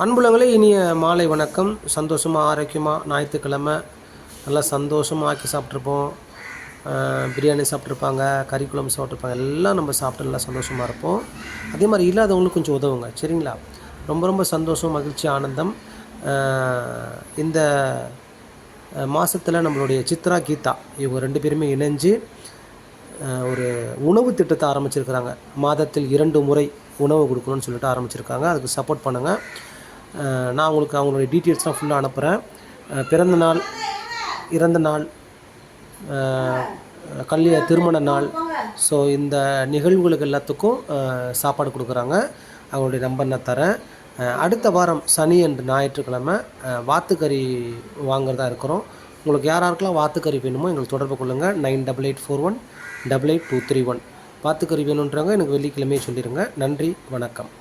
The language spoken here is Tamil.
அன்புலங்களே, இனிய மாலை வணக்கம். சந்தோஷமாக ஆரோக்கியமாக ஞாயிற்றுக்கிழமை நல்லா சந்தோஷமாக ஆக்கி சாப்பிட்ருப்போம். பிரியாணி சாப்பிட்ருப்பாங்க, கறி குழம்பு சாப்பிட்ருப்பாங்க, எல்லாம் நம்ம சாப்பிட்டு நல்லா சந்தோஷமாக இருப்போம். அதே மாதிரி இல்லாதவங்களுக்கு கொஞ்சம் உதவுங்க, சரிங்களா? ரொம்ப ரொம்ப சந்தோஷம், மகிழ்ச்சி, ஆனந்தம். இந்த மாதத்தில் நம்மளுடைய சித்ரா, கீதா இவங்க 2 பேருமே இணைஞ்சு ஒரு உணவு திட்டத்தை ஆரம்பிச்சிருக்கிறாங்க. மாதத்தில் 2 முறை உணவு கொடுக்கணும்னு சொல்லிட்டு ஆரம்பிச்சிருக்காங்க. அதுக்கு சப்போர்ட் பண்ணுங்கள். நான் உங்களுக்கு அவங்களுடைய டீட்டெயில்ஸ்லாம் ஃபுல்லாக அனுப்புகிறேன். பிறந்த நாள், இறந்த நாள், திருமண நாள், ஸோ இந்த நிகழ்வுகளுக்கு எல்லாத்துக்கும் சாப்பாடு கொடுக்குறாங்க. அவங்களுடைய நம்பர் நான் தரேன். அடுத்த வாரம் சனி அன்று ஞாயிற்றுக்கிழமை வாத்துக்கறி வாங்குறதா இருக்கிறோம். உங்களுக்கு யாராருக்கெல்லாம் வாத்துக்கறி வேணுமோ எங்களுக்கு தொடர்பு கொள்ளுங்கள். 9884188231. வாத்துக்கறி வேணுன்றவங்க எனக்கு வெள்ளிக்கிழமையே சொல்லிடுங்க. நன்றி, வணக்கம்.